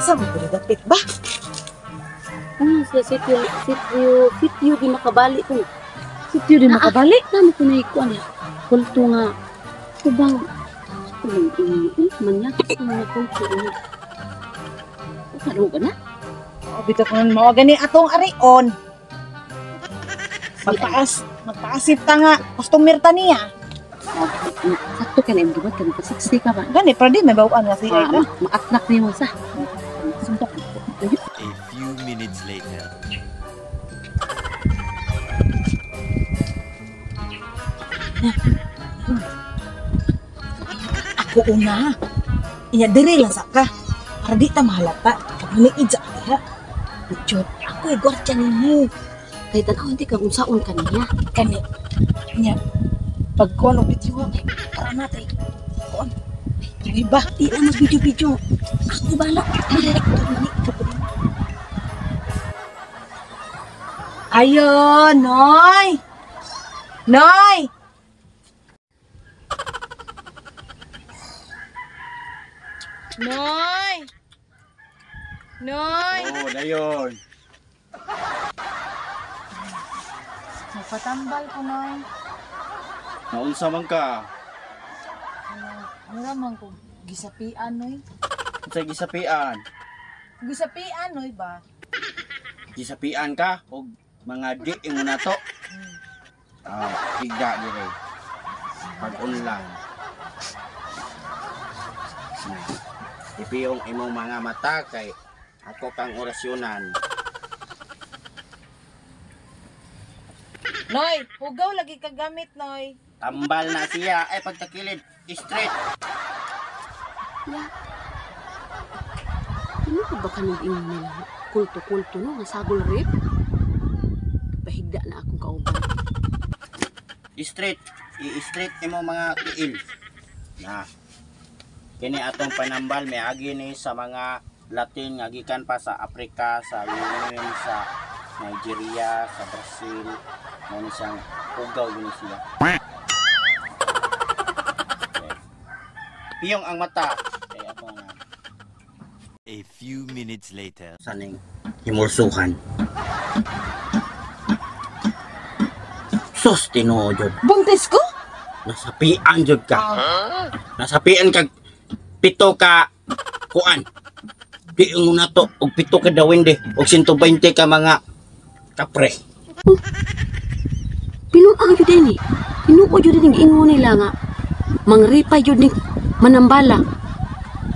Asa mo dapit ba? Sa sityo di makabali ko. Sityo di makabali? Namo ko na ikuan. Kulto nga. Subang man niya ko na kulto. Ano ba na? Bitaw ko mo gani atong arion. Magpaasip ta nga customer ta niya. Sakto ka na yung dubat ka, pasiksi ka ba? Gani, pero di may bawaan nga siya ka. Ma-attract niyo mo sa. Suntok. A few minutes later. Ako una. Inya diri lang sa ka. Para di ta mahalata. Kagliid sa kaya. Jod, ako ay gwardiya ninyo. Kahit ako hindi ka kung saan ka niya. Kani. Inya. Pag kuwan o video kay para natay. Kuwan. Yung iba. Di na mag-video-video. Ako bala. Ayun, Noy! Noy! Noy! Noy! Oh, dayon. Magpatambal ko, Noy. Naunsa man ka? Ano naman ko? Gisapian, Noy. Sa gisapian. Gisapian, Noy ba? Gisapian ka og mga di mo na to. Higda dire. Pag online. Ipiyong imong mga mata kay ako kang orasyonan. Noy, hugaw lagi ka gamit, Noy. Tambal na siya ay pagtakilid straight. Ano ka ba kanong nila? Kulto-kulto no? Masagol rip? Pahigda na akong kauban. Straight. I-straight imo mga tiil. Na. Kini atong panambal may agi ni sa mga Latin nga gikan pa sa Africa, sa Yemen, sa Nigeria, sa Brazil. Mo ni siyang ugaw yun siya. Piyong ang mata. Kaya ako na. A few minutes later. Saning himulsuhan. Sus, tinuod yun. Buntis ko? Nasapian jud ka. Nasapian kag pito ka kuan. Di mo na to og pito ka dawin de og 120 ka mga kapre. Pinuang yun din eh. Pinuang yun din ingo nila nga. Mangripay yun din manambala.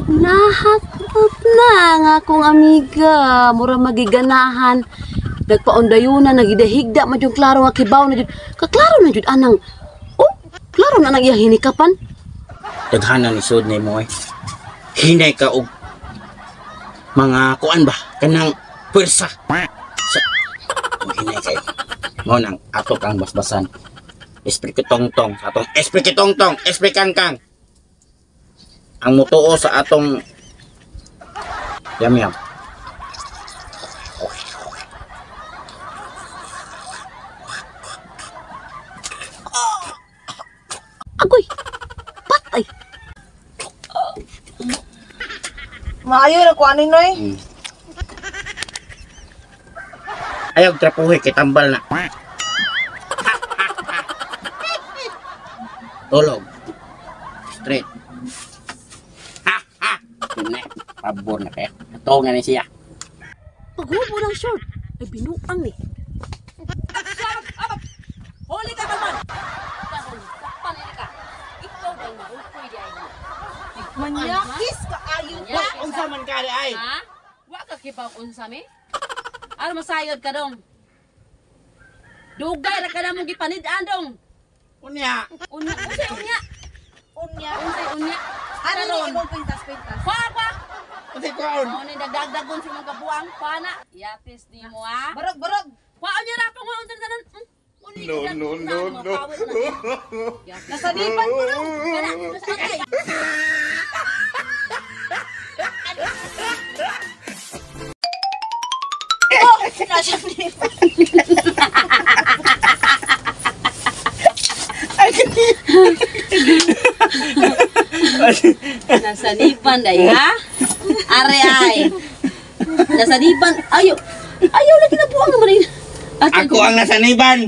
Nahatot na nga akong amiga. Mura magiganahan. Nagpaundayunan, nagidahigda. Madyong klaro nga kibaw na yun. Kaklaro na yun anang. Oh, klaro na nang iyang hinikapan. Daghanan ni sud nimo eh. Hinay ka og mga kuan ba kanang pwersa. Hinay kay. Mo nang ato kang basbasan. Esprit tongtong sa atong esprit tongtong, esprit kangkang. Ang mutuo sa atong yam. Agoy! Patay! Maayo na ko ano, Noy. Ayaw trapuhi kay tambal na. Tulog. Straight. Hindi. Pabor na kaya. Ito nga ni siya. Paghubo ng short. Ay binuang ni. Huli ka naman! Manyakis ka ayo ba? Unsa man ka ay? Ha? Wa ka kibaw unsa mi? Ano masayod ka dong? Dugay ra ka na mong gipanid-an dong. Unya. Unya, unsay unya? Unya. Unsay unya? Ano Karon. ni imong pintas-pintas? Pa. Unsay kuan? Ano ni dagdagon sa mga kabuang pana? Yatis ni mo ha? Barog. Kuan niyo ra pa mo unsa tanan. No. Nasanipan mo na. Kana, nasa atay. Nasanipan day ha? Are ay. Nasaniban. Ayaw. Ayaw lagi na buwang naman yun. Ako ang nasaniban.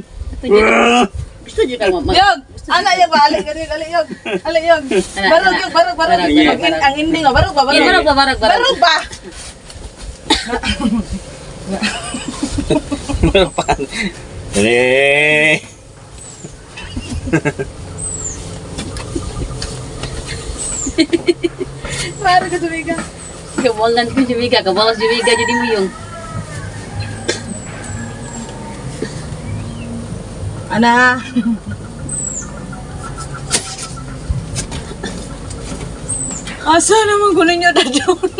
Gusto nyo ka mag... Yog! Ana yog ba? Ali yog. Ali yog. Barog yog, barog. Barog. Ang ending, barog ba? Barog ba? Barog ba? Eh. Barog ka tumiga. Kawalan ko si Mika. Kawalan si Mika. Jadi mo yung... Ana. Asa naman kunin nyo na doon?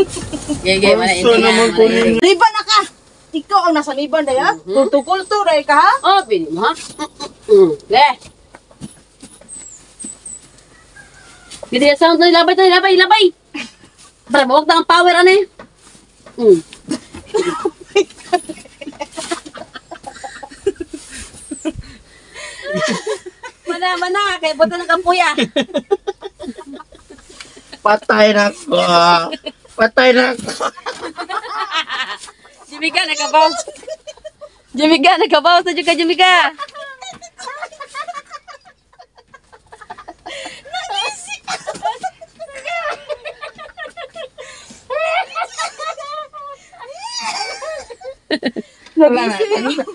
Gaya, mana Asa naman ko ninyo? Liban na ka! Ikaw ang nasa liban na ya? Kulto-kulto na ka ha? Oh, pili mo ha? Le! Hindi yung sound na ilabay! Para mawag na ang power, ano eh? Mana, kaya buta ng kampuya. Patay na ko. Patay na ko. Jimika, nakabaw. Jimika, nakabaw sa juga Jimika.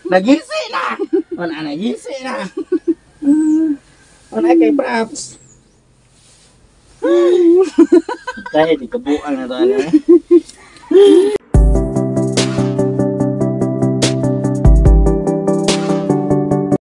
Nagisi na. Wala nagisi na. Wala kay Props. Kaya di kabuang na to.